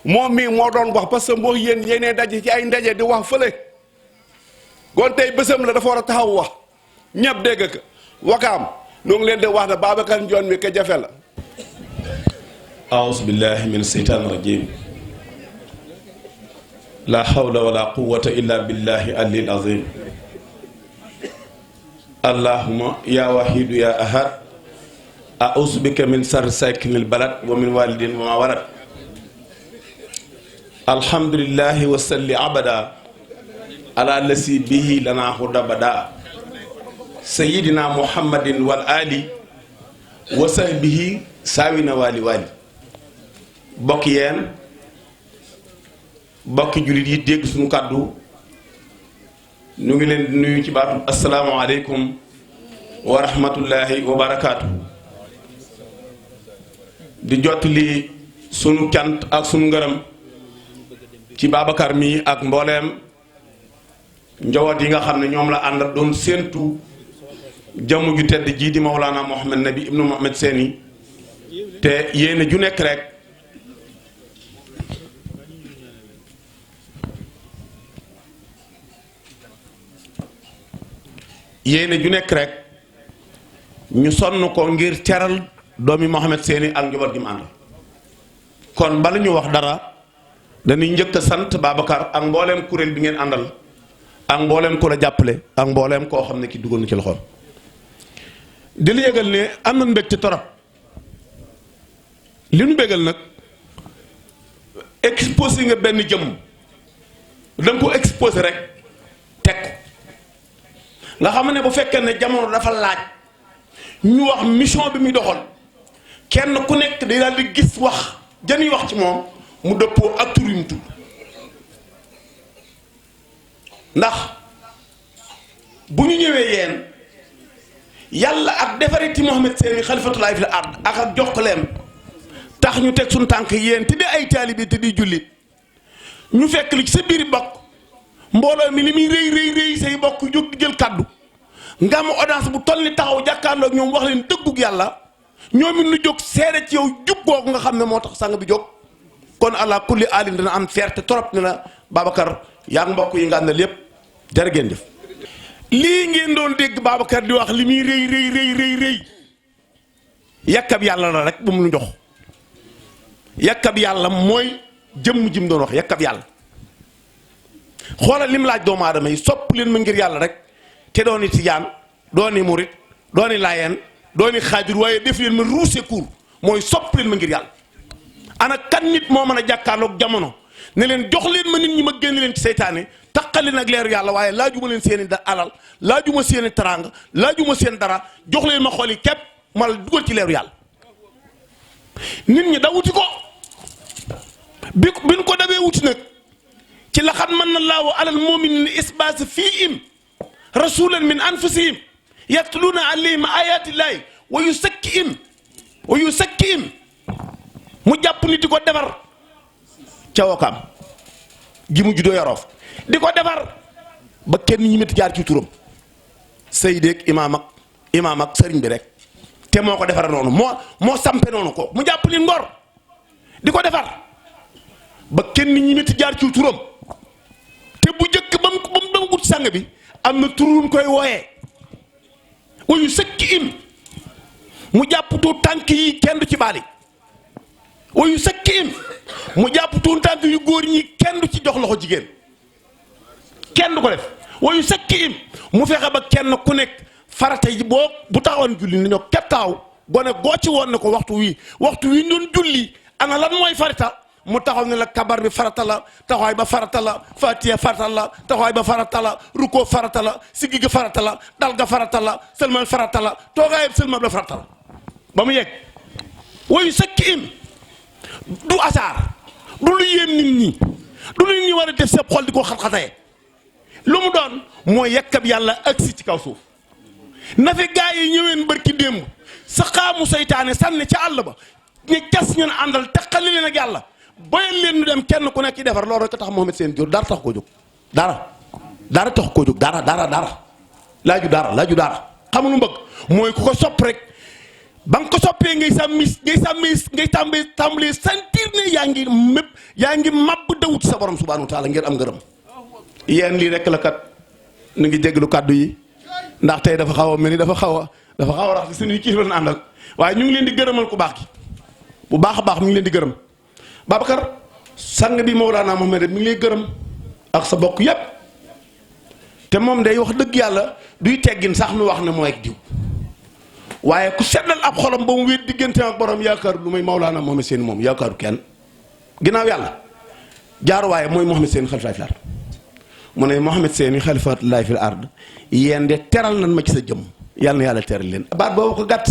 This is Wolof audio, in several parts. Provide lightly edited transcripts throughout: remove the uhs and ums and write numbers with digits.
moom mii moo doon wax parce que mboo yéen yéenee daje ci ay ndaje di wax fële kon tey bésam la dafa war a taxaw wax ñëpp dégg ka wakaam nu ngi leen di wax ne Babacar Ndione mi ka jafe la. aouzu billahi min seytaan rajim la hawla wala quwwata illa billahi alil azim allahumma ya wahidu ya ahad a'uuzu bika min sarri sakinil balad wa min walidin wa ma walad alhamdulillahi wa salli abada ala lasi bihi lana huda bada sayyidina muhammadin wal ali wa sahbihi saawina wali wali bokk yeen bokki jullit yi dégg suñu kàddu ñu ngi leen di nuyu ci baatu asalaamaaleykum wa rahmatullahi wa barakaatu di jottali sunu cant ak sunu ngërëm ci Babacar mi ak mbooleem njaboot yi nga xam ne ñoom la ànd doon séentu jëmm ju tedd jii di Mawlana Mohamed Nabi ibnu Mohamed Seni te yéene ju nekk rek ñu sonn ko ngir teral doomi Mohamed Seni ak njaboot gi mu ànd kon bala ñu wax dara dañuy njëkk a sant Babacar ak mbooleem kuréel bi ngeen àndal ak mbooleem ku la jàppale ak mbooleem koo xam ne ki dugal na ci loxoom di la yëgal ne am na mbégte torop li nu bégal nag exposé nga benn jëmm danga ko exposé rek teg ko nga xam ne bu fekkee ne jamono dafa laaj ñu wax mission bi muy doxal kenn ku nekk day daal di gis wax jënuy wax ci moom mu dëppoo ak tur yi mu tudd ndax bu ñu ñëwee yéen yàlla ak defariti Mohamed Seni xalifatulaay fi la ard ak jokkaleem tax ñu teg suñu tànk yéen te di ay taalibe te di jullit ñu fekk li ci sa biir bokk mbooloo mi li muy rëy say bokk jóg di jël kaddu nga am audience bu toll ni taxaw jàkkaarloo ak ñoom wax leen dëggug yàlla ñoom it ñu jóg seede ci yow jub googu nga xam ne moo tax sang bi jóg kon allah kulli alin dana am fierté trop ne la Babacar yaa mbokk yi nga àndal yépp jërë ngeen jëf. lii ngeen doon dégg Babacar di wax li muy rëy yàkkab yàlla la rek bu mu nu jox yàkkab yàlla mooy jëmm jim doon wax yàkkab yàlla xoolal lim laaj doomu aadama yi sopp leen ma ngir yàlla rek te dooni tijaan dooni murit dooni laayeen dooni xaajur waaye def leen ma ruuse kuur mooy sopp leen ma ngir yàlla ana kan nit moo mën a jàkkaarloog jamono ne leen jox leen ma nit ñi ma génn leen ci seytaane taqali nag leeru yàlla waaye laajuma leen seeni alal laajuma seeni teraanga laajuma seen dara jox leen ma xol yi képp ma la dugal ci leeru yàlla nit ñi da wuti ko bi ñu ko dabee wuti nag ci laqad manna llaahu alal mu'miniina isbaas fiihim rasulan min anfusihim yatluuna alayhim ayaatillaahi wa yuzakkihim mu jàpp ni di ko defar ca Wakaam gi mu juddoo Yoroof di ko defar ba kenn ñi métti jaar ci turam Seydeek imaam ak sëriñ bi rek te moo ko defar noonu moo sampe noonu ko mu jàpp ni ngor di ko defar ba kenn ñi métti jaar ci turam te bu njëkk ba mu gut sang bi am na turuun koy wooyee wayu sëkki im mu jàpp tuut tànk yi kenn du ci baali wayu sëkki im mu jàpp tuut tànk yu góor ñi kenn du ci jox loxo jigéen kenn du ko def wayu sëkki im mu fexe ba kenn ku nekk farata yi boo bu taxawoon julli ni ñoo képp taxaw gone goo ci woon ne ko waxtu wi doon julli ana lan mooy farata mu taxaw ne la kabar bi farata la taxawaay ba farata la fatiha farata la taxawaay ba farata la ruko farata la siggi ga farata la dal ga farata la sëlmal farata la toogaayam sëlmal ba farata la ba mu yegg wayu sëkki im du asaar du lu yéem nit ñi du lu nit ñi war a def seen xol di ko xat-xatee lu mu doon mooy yekkab yàlla agsi ci kaw suuf na fi gaa yi ñëween barki démb sa xaamu seytaane sànni ca àll ba ñu cas ñun àndal teqali leen ak yàlla boyal leen ñu dem kenn ku nekk ci defar loolu rek tax Mohamed Seni jur dara tax koo jóg dara tax koo jóg dara laaju dara xam lu bëgg mooy ku ko sopp rek ba nga ko soppee ngay tàmbalee sentir ne yaa ngi màbb dawut sa borom subhanahu wa taala ngir am ngërëm. yéen lii rek la kat nu ngi jéglu kàddu yi ndax tey dafa xaw a mel ni dafa xaw a rax ci suñuy kii la àndal waaye ñu ngi leen di gërëmal ku baax gi bu baax a baax mu ngi leen di gërëm. Babacar sang bi Mawlana Mohamed mi ngi lay gërëm ak sa bokk yépp te moom day wax dëgg yàlla duy teggin sax nu wax ne mooy ak diw waaye ku seddal ab xolam ba mu wéet diggante ak borom yaakaar lu may Mawlana Mohamed Seen moom yaakaaru kenn ginnaaw yàlla jaaruwaaye mooy Mohamed Seen xalifaay fil ard mu ne Mohamed Seen xalifaay fil ard yéen de teral nan ma ci sa jëm yàlla na yàlla teral leen baat boobu ko gàtt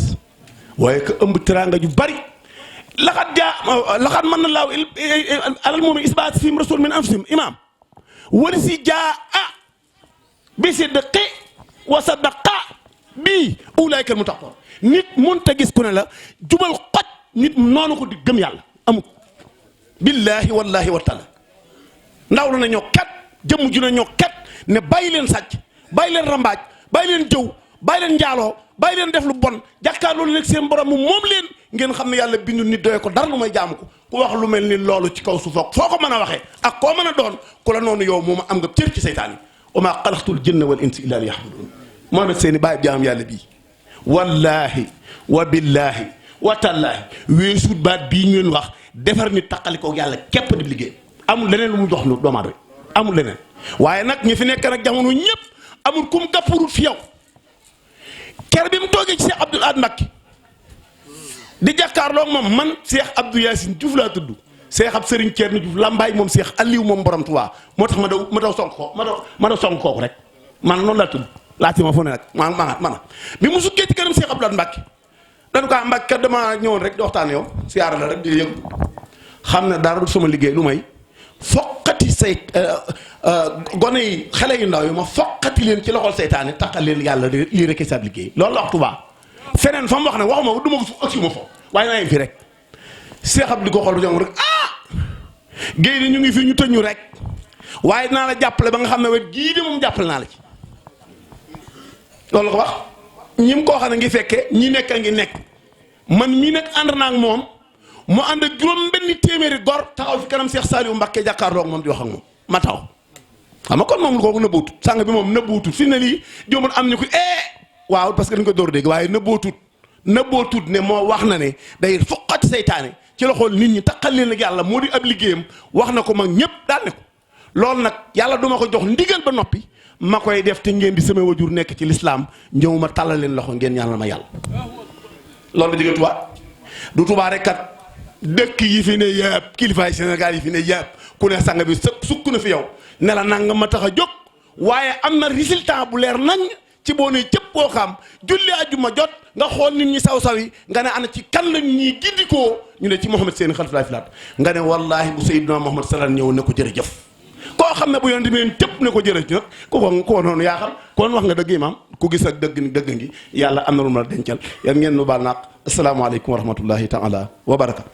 waaye ko ëmb teraanga ju bari laxat mën na laaw alal moom isbaat fi rasul min anfusihim imaam wari si jaa bi sidqi wa sadaqa bii ulaayka muttaqoon nit mënta gis ku ne la jubal xoj nit noonu ko di gëm yàlla amut billaahi wallaahi wa taala ndaw la na ñoo kat jëmm ju na ñoo kat ne bàyyi leen sàcc bàyyi leen rambaaj bàyyi leen jëw bàyyi leen njaaloo bàyyi leen def lu bon jàkkaarloo leen ak seen borom mu moom leen ngeen xam ne yàlla bindu nit doye ko dara lu may jaamu ko ku wax lu mel ni loolu ci kaw su foo ko mën a waxee ak koo mën a doon ku la noonu yow moom am nga cër ci seytaan yi wa maa xalaqtul jinna wal insa illa liya'budun Mohamed Seen bàyyi jaam yàlla bii wallaahi wa billaahi wa tallaahi weesuut baat bii ngeen wax defar nit taqali ko yàlla képp di liggéey amul leneen lu mu jox lu doomu aadama amul leneen waaye nag ñi fi nekk nag jamono ñëpp amul kum gàppurut fi yow ker bi mu toogee ci Cheikh Abdoul Ahad Mbacké di jàkkaarloog moom man Cheikh Abdou Yacine Diouf laa tudd Cheikh ab Serigne Thierno Diouf Lambaay moom Cheikh Aliou moom borom Tuubaa moo tax ma daw sonk ko ma daw sonk kooku rek man noonu laa tudd laajte ma fu ne nag man bi mu sukkee ci kanam Cheikh Abdoul Ahad Mbacké dañu ko Mbacké dama ñëwoon rek di waxtaan yow siyaara la rek di yëngu xam ne dara du sama liggéey lu may foqati say gone yi xale yu ndaw yi ma foqati leen ci loxol seytaane taqal leen yàlla lii rek sab liggéey loolu la wax Tuubaa feneen fa mu wax ne waxuma du ma ko agsi ma fo waaye naa yem fi rek Cheikh Abdou di ko xool ba jom rek géey di ñu ngi fi ñu tëj ñu rek waaye dinaa la jàppale ba nga xam ne wet gii de moom jàppale naa la ci loolu la ko wax ñi mu koo xam ne ngi fekke ñi nekk a ngi nekk man mii nag ànd naa ak moom mu ànd ak juróom benni téeméeri gor taxaw fi kanam Cheikh Saliou Mbacké jàkkaarloog moom di wax ak moom ma taxaw xam nga kon moom lu kooku nëbbuutut sàng bi moom nëbbuutut fi ne lii joomul am ñu ko waaw parce que dañ ko door dégg waaye nëbbootut ne moo wax na ne day foqati seytaane ci loxool nit ñi taqal leen ak yàlla moo di ab liggéeyam wax na ko mag ñëpp daal ne ko loolu nag yàlla duma ko jox ndigal ba noppi ma koy def te ngeen di sama wajur nekk ci lislaam ñëw ma tàllal leen loxo ngeen ñaanal ma yàlla loolu la jóge Tuubaa du Tuubaa rek kat dëkk yi fi ne yëpp kilifaay Sénégal yi fi ne yëpp ku ne sang bi sukk na fi yow ne la nanga ma tax a jóg waaye am na résultat bu leer nañ ci boo nee cëpp koo xam julli ajjuma jot nga xool nit ñi saw yi nga ne ana ci kan la ñuy gindikoo ñu ne ci Mohamed Seen xalifaay fil ard nga ne wallaahi bu Seydina Mohamed sallallahu ñëw ne ko jërëjëf koo xam ne bu yoon demee cëpp ne ko jërëjëf nag ko noonu yaa xam kon wax nga dëgg imaam ku gis ak dëgg ngi yàlla am na lu ma la dencal yan ngeen nu baal naaq asalaamaaleykum wa rahmatullahi taala wa barakaatu.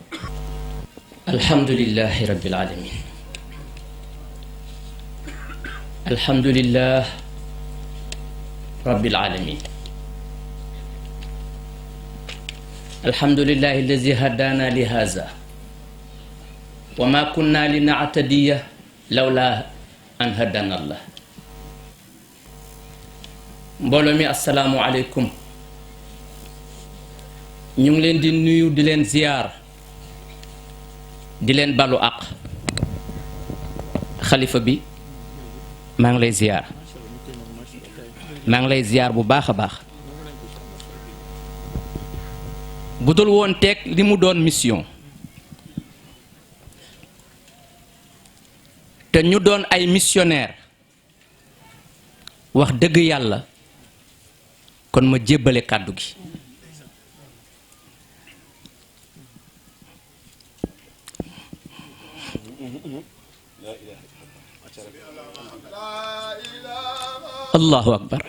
alhamdulillahi rabbil alamin alhamdulillah rabbil alamin alhamdulillahi allazi hadana li haza wa ma kunna linahtadiya lawla an hadana allah. mbooloo mi assalaamu aleykum ñu ngi leen di nuyu di leen ziyaar di leen balu àq xalifa bi maa ngi lay ziyaar maa ngi lay ziyaar bu baax a baax bu dul woon teg li mu doon mission te ñu doon ay missionnaire wax dëgg yàlla kon ma jébbale kàddu gi allahu akbar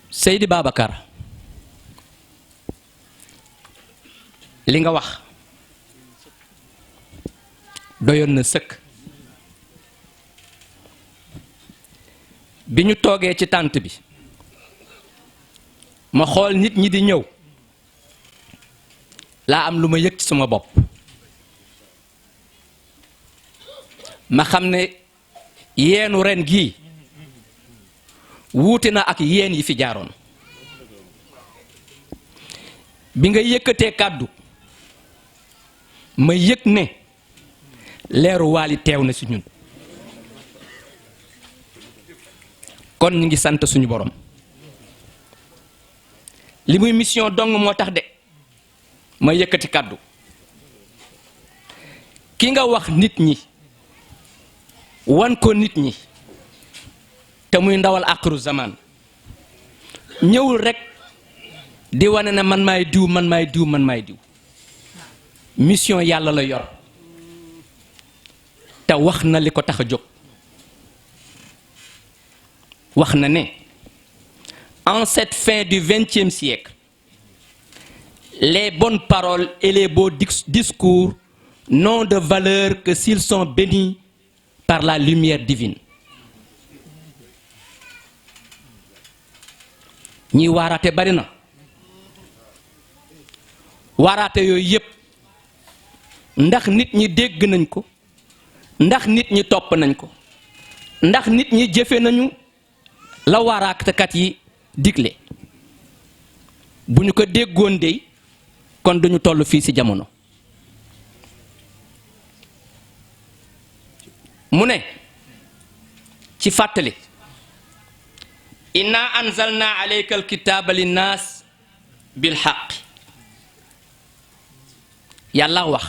Seydi Babacar li nga wax doyoon na sëkk bi ñu toogee ci tànt bi ma xool nit ñi di ñëw laa am lu ma yëg ci sama bopp ma xam ne yeenu ren gii wuute na ak yeen yi fi jaaroon bi nga yëkkatee kàddu ma yëg ne leeru waali teew na ci ñun kon ñu ngi sant suñu borom li muy mission dong moo tax de ma yëkkati kàddu ki nga wax nit ñi wan ko nit ñi te muy ndawal aaxiru zaman ñëwul rekk di wane ne man maay diw man maay diw man maay diw mission yàlla la yor te wax na li ko tax a jóg wax na ne en cette fin du XXe siècle les bonnes paroles et les beaux discours n'ont de valeur que s'ils sont bénis par la lumière divine ñi waaraate bari na waaraate yooyu yépp ndax nit ñi dégg nañ ko ndax nit ñi topp nañ ko ndax nit ñi jëfe nañu la waaraatekat yi digle bu ñu ko déggoon dey kon duñu toll fii ci jamono mu ne ci fàttali inna anzalna alayka alkitaba linnaas bilxaq yàlla wax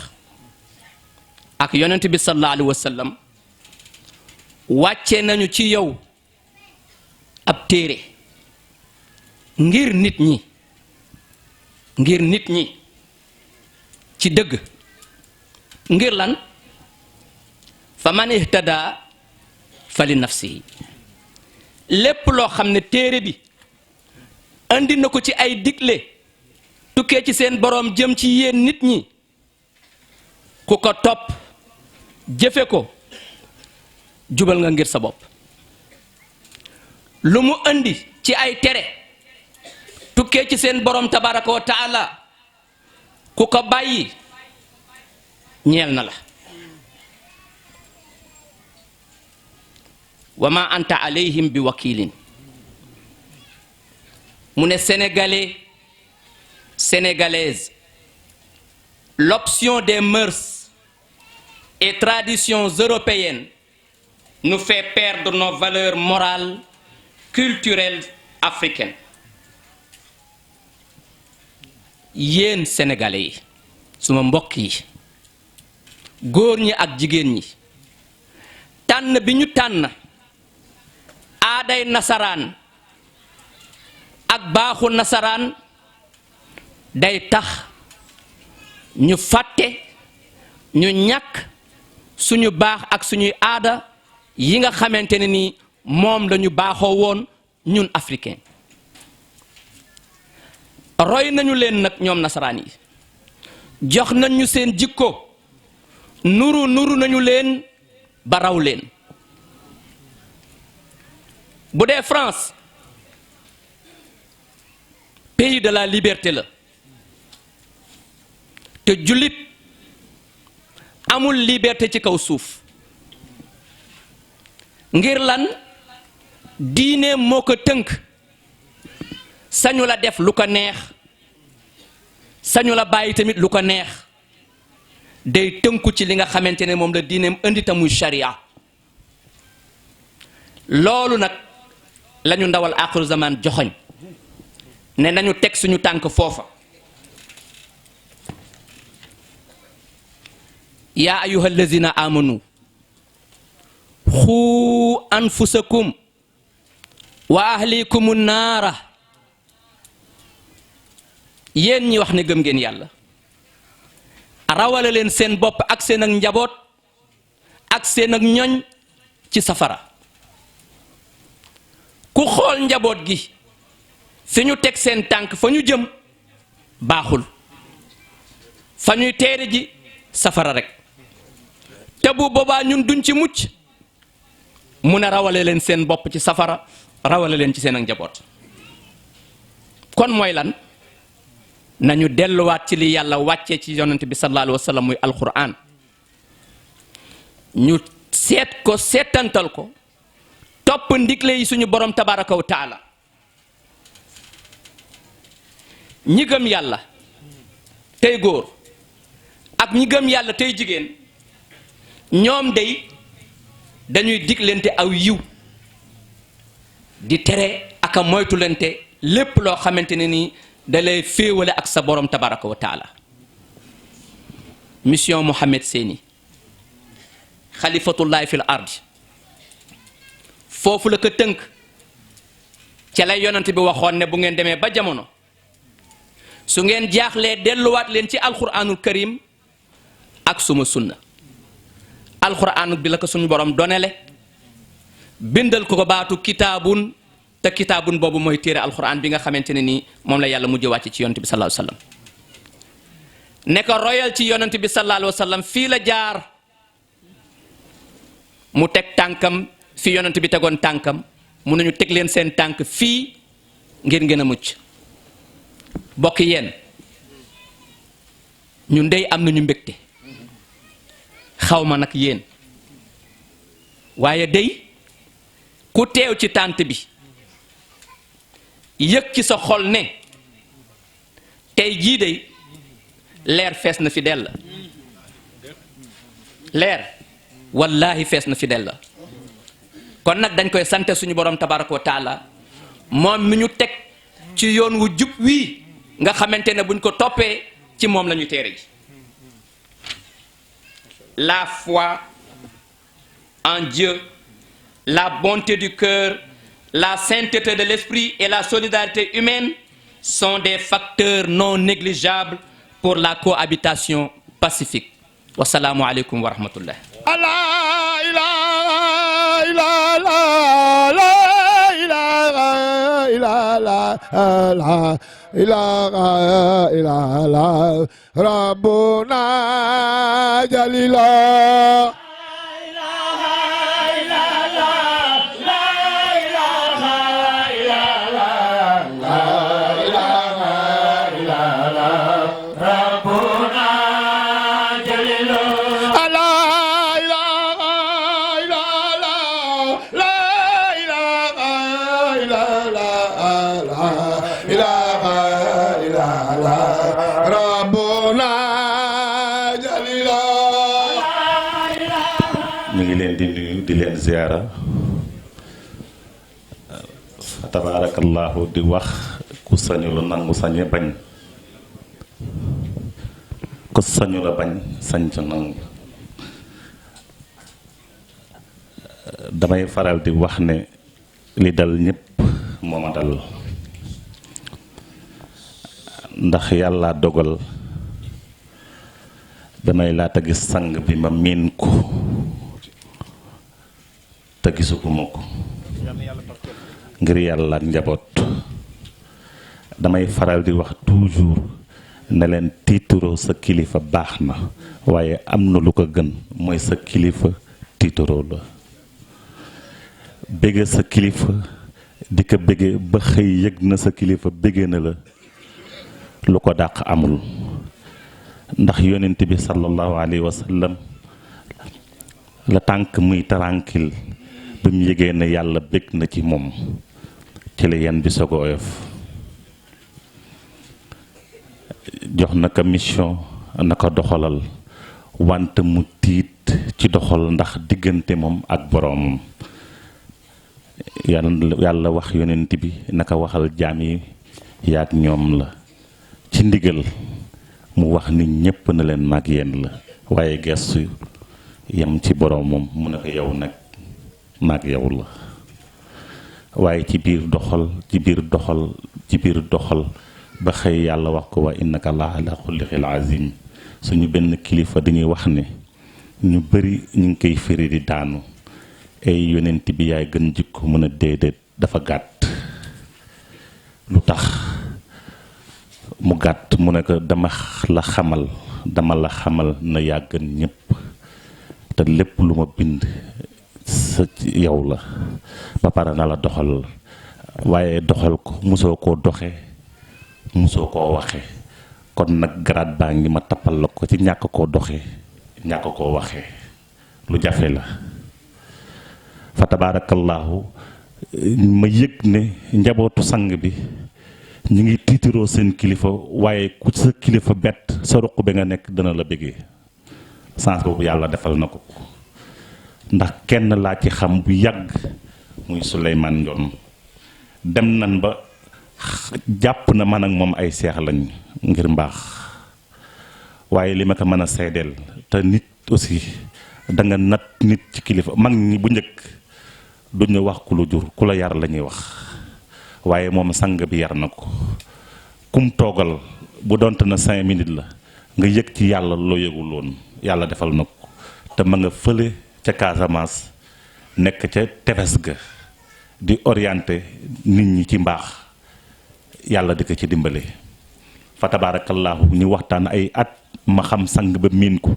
ak yonent bi sallallahu alayhi wa sallam wàcce nañu ci yow ab téere ngir nit ñi ci dëgg ngir lan fa man ihtada fa li nafsihi lépp loo xam ne téere bi andi na ko ci ay digle tukkee ci seen boroom jëm ci yéen nit ñi ku ko topp jëfe ko jubal nga ngir sa bopp lu mu andi ci ay tere tukkee ci seen boroom tabaraka wa taala ku ko bàyyi ñeel na la wa ma anta alayhim bi wakilin mu ne sénégalais sénégalaise l'option des mœurs et traditions européennes nous fait perdre nos valeurs morales culturelles africaines yéen sénégalais yi suma mbokk yi góor ñi ak jigéen ñi tànn bi ñu tànn aaday nasaraan ak baaxu nasaraan day tax ñu fàtte ñu ñàkk suñu baax ak suñuy aada yi nga xamante ne ni moom lañu baaxoo woon ñun africain roy nañu leen nag ñoom nasaraan yi jox nañu seen jikko nuru nañu leen ba raw leen bu dee France pays de la liberté la te jullit amul liberté ci kaw suuf ngir lan diine moo ko tënk sañu la def lu ko neex sañu la bàyyi tamit lu ko neex day tënku ci li nga xamante ne moom la diineem indi ta muy sharia loolu nag lañu ndawal aaxiru zaman joxoñ ne nañu teg suñu tànk foofa yaa ayuha allazina amanu xuu anfusakum wa ahlikum naara yéen ñi wax ne gëm ngeen yàlla rawale leen seen bopp ak seen ak njaboot ak seen ak ñoñ ci safara ku xool njaboot gi fi ñu teg seen tànk fa ñu jëm baaxul fa ñuy teere ji safara rek te bu boobaa ñun duñ ci mucc mun a rawale leen seen bopp ci safara rawale leen ci seen ak njaboot. kon mooy lan nañu delluwaat ci li yàlla wàccee ci yonent bi sallallahu alayhi wa sallam muy alquran ñu seet ko seetantal ko topp ndigle yi suñu borom tabaraka wa taala. ñi gëm yàlla tey góor ak ñi gëm yàlla tey jigéen ñoom day dañuy diglante aw yiw di tere ak a moytulante lépp loo xamante ne nii da lay féewale ak sa borom tabaraka wa taala. mission Mohamed Séni xalifatullahi fil ardi foofu la ko tënk ca lay yonent bi waxoon ne bu ngeen demee ba jamono su ngeen jaaxlee delluwaat leen ci alquranul karim ak suma sunna. alquran bi la ko suñu borom donele bindal ko baatu kitaabun te kitaabun boobu mooy téere alquran bi nga xamante ne nii moom la yàlla mujj wàcc ci yonent bi sallallahu alayhi wa sallam. ne ko royal ci yonent bi sallallahu alayhi wa sallam fii la jaar mu teg tànkam fi yonent bi tegoon tànkam mun nañu teg leen seen tànk fii ngeen gën a mucc. bokk yéen ñun dey am nañu mbégte xaw ma nag yéen waaye dey ku teew ci tànt bi yëg ci sa xol ne tey jii dey leer fees na fi dell leer wallaahi fees na fi dell kon nag dañ koy sante suñu borom tabaraka wa taala moom mi ñu teg ci yoon wu jub wii nga xamante ne buñ ko toppee ci moom la ñu téere ji. La foi en Dieu, la bonté du cœur, la sainteté de l'esprit et la solidarité humaine sont des facteurs non négligeables pour la cohabitation pacifique. Wassalamu alaikum wa rahmatullah. ربنا جليلا ziyaara tabaarakallaahu di wax ku sañu la nangu sañe bañ ku sañu la bañ sañ ca nangu. damay faral di wax ne li dal ñépp moo ma dal ndax yàlla dogal damay laata gis sang bi ma miin ko te gisuguma ko ngir yàlla ak njaboot. damay faral di wax toujours ne leen tiituroo sa kilifa baax na waaye am na lu ko gën mooy sa kilifa tiituroo la. bëgge sa kilifa di ko bëgge ba xëy yëg na sa kilifa bëgge na la lu ko dàq amul ndax yonent bi sallallahu alayhi wa sallam la tànk muy tranquille bi mu yëgee ne yàlla bëgg na ci moom ci la yan bi soog a oyof. jox na ko mission na ko doxalal wante mu tiit ci doxal ndax diggante moom ak boroomam. yàlla wax yonent bi naka waxal jaam yi yaag ñoom la ci ndigal mu wax nit ñépp na leen mag yéen la waaye gestu yam ci boroomam mu ne ko yow nag mag yow la. waaye ci biir doxal ba xëy yàlla wax ko wa innaka la ala xulliqil azim. suñu benn kilifa dañuy wax ne ñu bari ñu ngi koy firi di daanu ay yonent bi yaay gën jikko mën a déedéet dafa gàtt. lu tax mu gàtt mu ne ko dama la xamal na yaa gën ñépp te lépp lu ma bind sa yow la ba pare na la doxal waaye doxal ko mosoo koo doxe mosoo koo waxe kon nag garaat baa ngi ma tappal la ko ci ñàkk koo doxe ñàkk koo waxe lu jafe la fa tabaarakallaahu ma yëg ne njabootu sang bi ñu ngi tiitiroo seen kilifa waaye ku sa kilifa bett sa ruq bi nga nekk dana la bëggee sens boobu yàlla defal na ko ndax kenn laa ci xam bu yàgg muy Souleymane Ndione dem nan ba jàpp na man ak moom ay seex lañ ngir mbaax waaye li ma ko mën a seedeel te nit aussi da nga nat nit ci kilifa mag ñi bu njëkk duñu wax ku la jur ku la yar la ñuy wax waaye moom sang bi yar na ko kum toogal bu donte na 5 minutes la nga yëg ci yàlla loo yëgul woon yàlla defal na ko te ma nga fële ca Casamance nekk ca tefes ga di orienté nit ñi ci mbaax yàlla di ko ci dimbale fa tabaarakallaahu ñu waxtaan ay at ma xam sang ba miin ko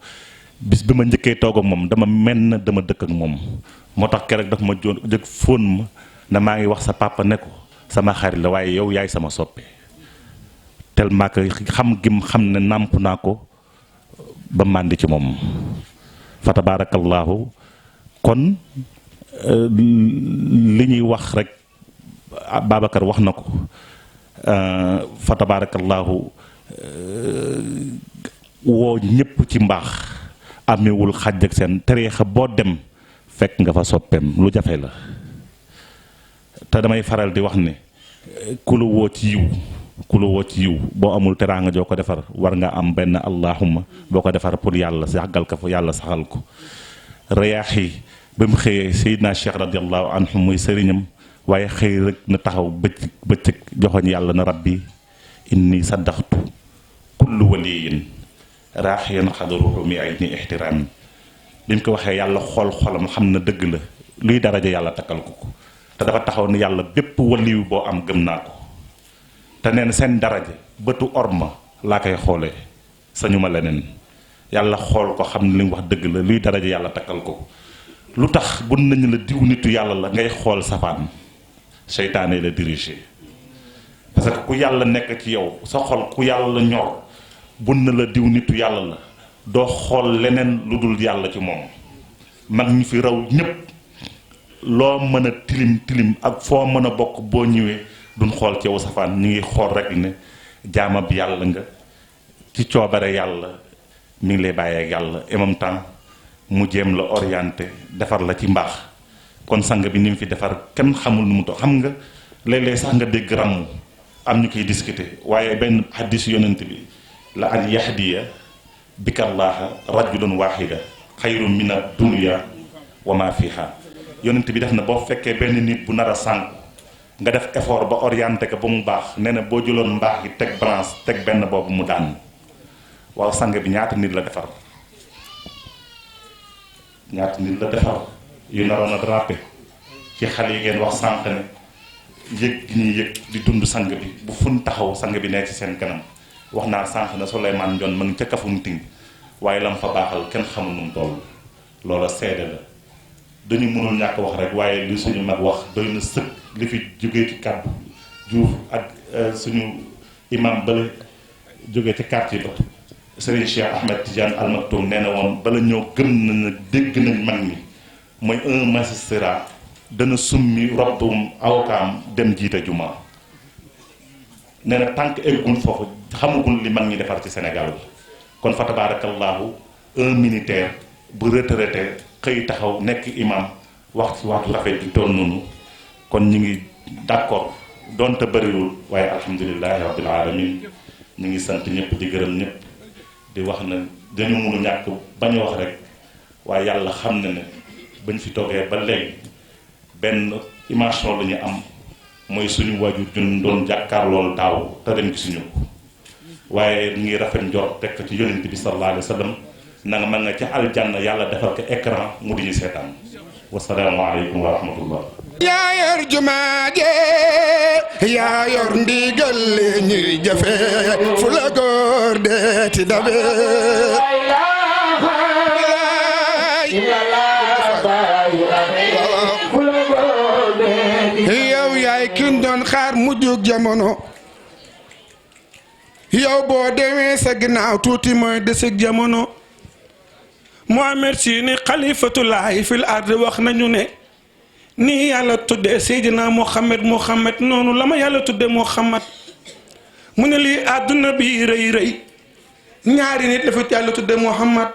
bis bi ma njëkkee toog ak moom dama mel na dama dëkk ak moom moo tax keroog daf ma jëkk fóon ma na maa ngi wax sa papa ne ko sama xarit la waaye yow yaay sama soppe tellement que xam gim xam ne nàmp naa ko ba màndi ci moom fa tabaarakallaahu kon li ñuy wax rek Babacar wax na ko fa tabaarakallaahu woo ñépp ci mbaax amewul xaj ak seen tariixa boo dem fekk nga fa soppeem lu jafe la te damay faral di wax ne ku la woo ci yiw boo amul teraanga joo ko defar war nga am benn allahumma boo ko defar pour yàlla saxal ko fa yàlla saxal ko rayaax yi ba mu xëyee Seydina Cheikh radiallahu anhu muy sëriñam waaye xëy rek na taxaw bëccëg joxoñ yàlla na rabbi inni saddaxtu kullu waliyin raaxiyan xadaruhu mi ay ni ixtiraam bi mu ko waxee yàlla xolam xam na dëgg la luy daraja yàlla takkal ko te dafa taxaw ne yàlla bépp waliyu boo am gëm naa ko te neen seen daraja bëtu orma laa koy xoolee sañu ma leneen yàlla xool ko xam ne li mu wax dëgg la luy daraja yàlla takkal ko lu tax bu nañu la diw nitu yàlla la ngay xool safaan seytaane la dirigé parce que ku yàlla nekk ci yow sa xol ku yàlla ñor bu na la diw nitu yàlla la doo xool leneen lu dul yàlla ci moom mag ñi fi raw ñépp loo mën a tilim ak foo mën a bokk boo ñëwee duñ xool ci yow safaan ñu ngi xool rek ne jaamab yàlla nga ci coobare yàlla mi ngi lay bàyyee ak yàlla en même temps mu jéem la orienté defar la ci mbaax kon sang bi ni mu fi defar kenn xamul nu mu to xam nga léeg-léeg sax nga dégg ràmm am ñu koy discuter waaye benn xaddis yonent bi la an yahdiya bikallaaha rajulan waahida xayru min ad-dunya wa ma fiha yonent bi def na boo fekkee benn nit bu nar a sànq nga def effort ba orienté ko ba mu baax nee na boo jëloon mbaax yi teg balance teg benn boobu mu daan waaw sang bi ñaata nit la defar yu naroon a drapé ci xale yi ngeen wax sànq ne yëg gi ñuy yëg di dund sang bi bu fun taxaw sang bi nekk ci seen kanam wax naa sànq na Souleymane Ndione ma ngi ca Kafountine waaye lam fa baaxal kenn xamul nu mu toll loola seede la dañu mënul ñàkk wax rek waaye li suñu mag wax doy na sëkk li fi jógee ci kàddu Diouf ak suñu imam bala jógee ci quartier ba Serigne Cheikh Ahmed Tidiane Al Maktoum nee na woon bala ñoo gëm na dégg nañ mag ñi mooy un magistrat dana summi robbum awkaam dem jiite juma nee na tànk eggul foofu xamagul li mag ñi defar ci Sénégal kon fa tabaarakallaahu un militaire bu retraité xëy taxaw nekk imam wax ci waxtu rafet di toll noonu kon ñu ngi d'accord donte bëriwul waaye alhamdulilahi rabbil alamin ñu ngi sant ñëpp di gërëm ñëpp di wax na dañu mënu ñàkk bañ wax rek waaye yàlla xam na ne bañ fi toogee ba léegi benn émission la ñu am mooy suñu waajur jun doon jàkkaarlool daaw te dem gisuñu ko waaye ñu ngi rafet njort teg ko ci yonent bi sallallahu alayhi wa sallam na nga mën nga ca aljanna yàlla defal ko écran mu di ñu seetaan wasalaamu aleykum wa rahmatullah yaa yor jumaaje yaa yor ndigal li ñuy jëfe fu la góor de ti dabe la ilaha illallah xaar mujjug jamono yow boo demee sa ginnaaw tuuti mooy deseg jamono Mohamed si ni xalifatullahi fil ard wax nañu ne nii yàlla tuddee Seydina Mohamed noonu la ma yàlla tuddee Mohamed mu ne lii àdduna bi rëy rëy ñaari nit la fi yàlla tuddee Mohamed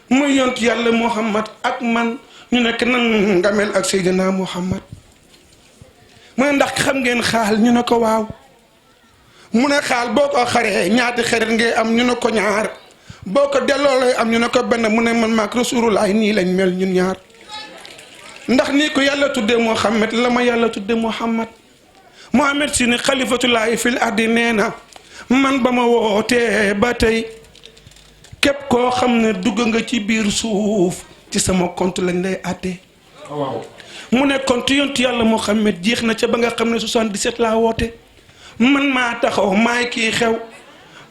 muy yont yàlla Mohamed ak man ñu nekk nan nga mel ak Seydina Mohamed mu ne ndax xam ngeen xaal ñu ne ko waaw mu ne xaal boo ko xaree ñaati xarit ngay am ñu ne ko ñaar boo ko delloo lay am ñu ne ko benn mu ne man maak Rasulullah nii lañ mel ñun ñaar ndax nii ko yàlla tuddee Muhammad la ma yàlla tuddee Muhammad Mohamed si ni xalifatullahi fil ardi nee na man ba ma wootee ba tey képp koo xam ne dugg nga ci biir suuf ci sama compte lañ lay àttee mu ne compte yontu yàlla Muhammad jeex na ca ba nga xam ne 77 laa woote man maa taxaw maay kii xew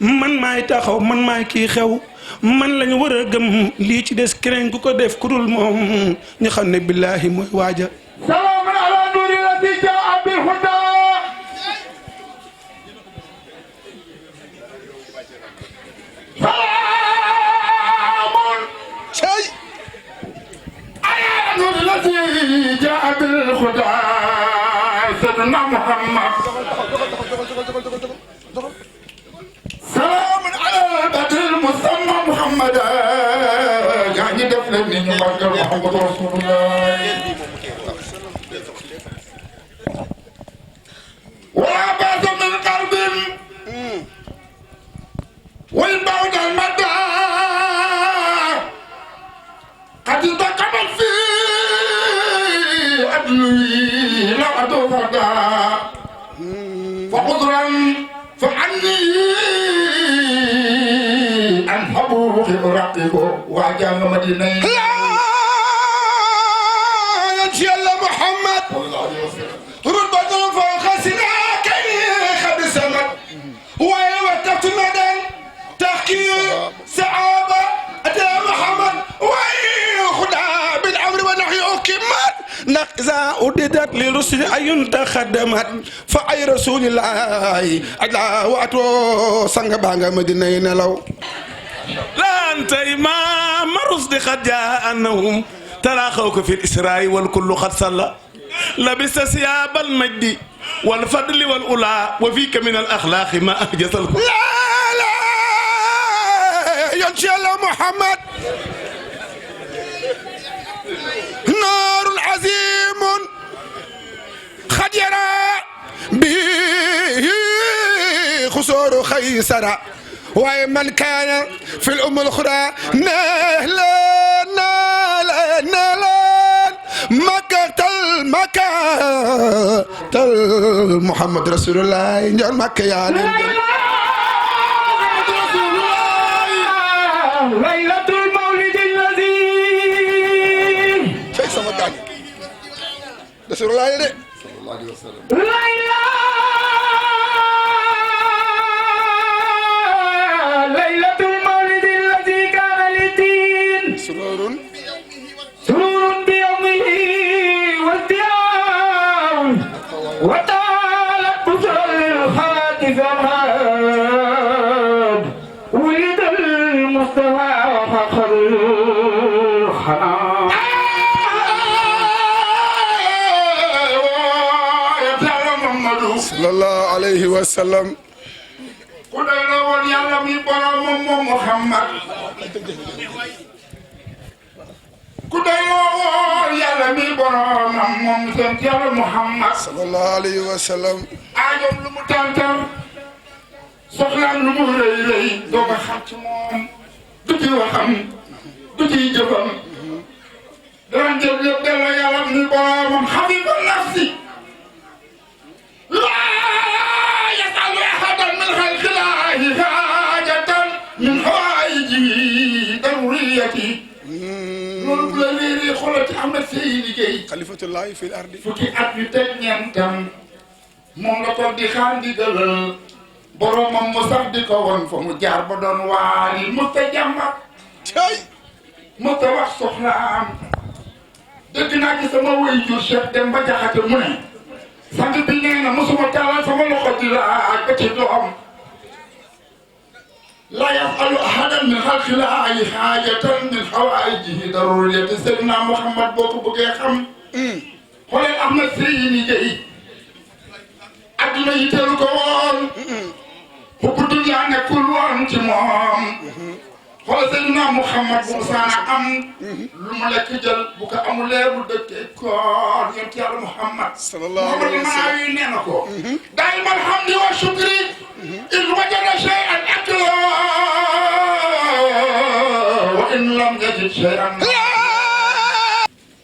man maay taxaw man maay kii xew man lañu war a gëm lii ci des keneen ku ko def ku dul moom ñu xam ne billaahi mooy waaja salaamun ala nuuri lati jaa bil huda salaamun cey ala nuuri lati jaa bil huda sayyidina Muhammad salaamun ala badril musamma Muhammad gaa ñi def leen ni ñu màggal Muhammad rasulullah ولا باس من قلب والبعد المدى قد انتقمت في أدلي لا أتفردى فعذرا فعني أن أبوك أراقب وأجام مدينين ينشي الله محمد رتبة فوق سناك خد سمت ووقفت مدى تحقيق سعابة أتى محمد وخدا بالأمر ونحي أكمت إذا أرددت لرسل أي تخدمت فأي رسول الله أجلا وأتو سنغبانغ مدينة لو لا أنت إمام رصد قد جاء أنهم تلاقوك في الإسراء والكل قد صلى لبس ثياب المجد والفضل والأولى وفيك من الأخلاق ما أهجس الكل لا لا ينشي الله محمد نار عظيم قد يرى به خسور خيسرة ومن كان في الأم الأخرى نهلا نهلا نهلا مكة محمد رسول الله نجعل مكة يا ليلة المولد الذي شيء سما كان رسول الله صلى الله عليه وسلم ليلة المولد الذي كان للدين سرور بيومه وازدياد وطالت بشر الخاتف أمهاد ولد المصطفى فخر الخلق صلى الله عليه وسلم ku doy la woon yàlla mi boromam moom Muhammad ku doy la woon yàlla mi boromam moom seen yàlla Muhammad صلى الله عليه وسلم aajoom lu mu tàntal soxlaam lu mu rëy rëy doo ko xam ci moom du ci waxam du ci jëfam daan jëf yëpp delloo yàlla mi boromam xabiba nafsi laa yasalu ahadan min xalqillaahi haajatan min hawaaiji daruriyati loolu bu la réeree xoolal ci Ahmed Seydi liggéey خليفة الله في الأرض fukki at yu teg ñeentam moom la toog di xaar di dëlal boromam mu sax di ko won fa mu jaar ba doon waari musta jàmbat شيء musta wax soxlaam dëgg naa ci sama waajur Cheikh Demba Jaxate mu ne sant bi nee na mosuma taalal sama loxo di laaj ba ci doom la yasalu ahadan min xalqilaahi xaajatan min xawaayijihi daruriyati Seydina Muhammad boo ko bëggee xam xooleen Ahmed Seyni Gueye adduna yitteelu ko woon xubbu dunya nekkul woon ci moom xool Seydina Muhammad bu musaana am lu mu lekk jël bu ko amulee bu dëkkee koor yonent Yàlla Muhammad Muhammad Manaawi nee na ko daa'ima alhamdi wa shukri in wajada shay'an akla wa in lam yajid shay'an.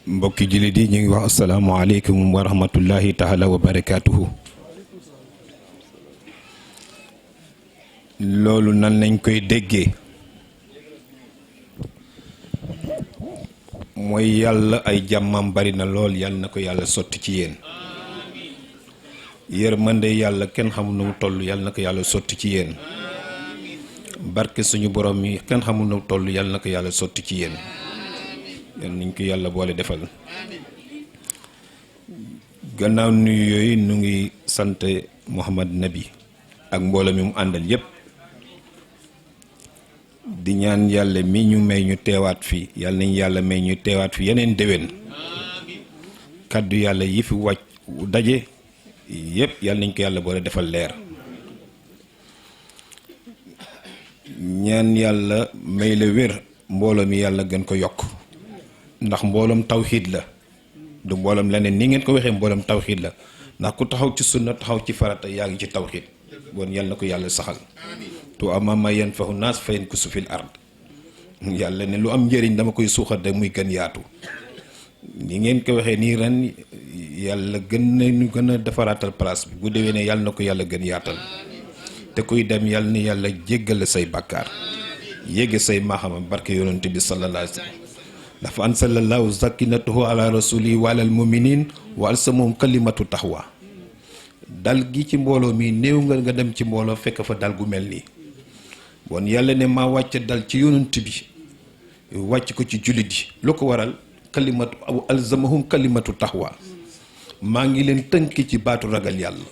mbokki jullit yi ñu ngi wax asalaamaaleykum wa rahmatullahi taala wa barakaatuhu. loolu nan lañ koy déggee mooy yàlla ay jàmmam bari na lool yàlla na ko yàlla sotti ci yéen. yërmande yàlla kenn xamul nu mu toll yàlla na ko yàlla sotti ci yéen. barke suñu borom yi kenn xamul nu mu toll yàlla na ko yàlla sotti ci yéen. yal nañ ko yàlla boole defal. gannaaw nuyu yooyu nu ngi sant Mouhamad Nabi ak mbooloo mi mu àndal yépp di ñaan yàlla mi ñu may ñu teewaat fii yàlla nañ yàlla may ñu teewaat fi yeneen déwén kàddu yàlla yi fi wàcc daje yépp yàlla nañ ko yàlla boole defal leer. ñaan yàlla may la wér mbooloo mi yàlla gën ko yokk ndax mbooloom tawxiid la du mbooloom leneen ni ngeen ko waxee mbooloom tawxiid la ndax ku taxaw ci sunna taxaw ci farata yaa ngi ci tawxiid bon yàlla na ko yàlla saxal tu amama yanfahu naas fa yankusu fil ard yàlla ne lu am njëriñ dama koy suuxat de muy gën yaatu ni ngeen ko waxee nii ren yàlla gën nañu gën a defaraatal place bi bu déwee ne yàlla na ko yàlla gën yaatal te kuy dem yàlla ni yàlla jéggal say bàkkaar yégge say maaxama barke yonent bi sallallahu alayhi wa sallam dafa ansalallahu sakinatahu ala rasuli wa alal muminin wa alsamum kalimatu taxwa dal gi ci mbooloo mi néew nga dem ci mbooloo fekk fa dal gu mel nii bon yàlla ne maa wàcc dal ci yonent bi wàcc ko ci jullit yi lu ko waral kalimatu aw alzamahum kalimatu taxwa maa ngi leen tënk ci baatu ragal yàlla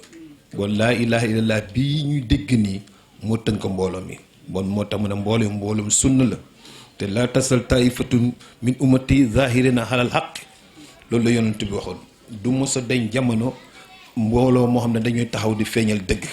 bon laa ilaha illallah bii ñuy dégg nii moo tënk mbooloo mi bon moo tax mu ne mbooloom sunna la te laa tasal taifatun min ummati zahirina alal xaq loolu la yonent bi waxoon du mos a dañ jamono mbooloo moo xam ne dañuy taxaw di feeñal dëgg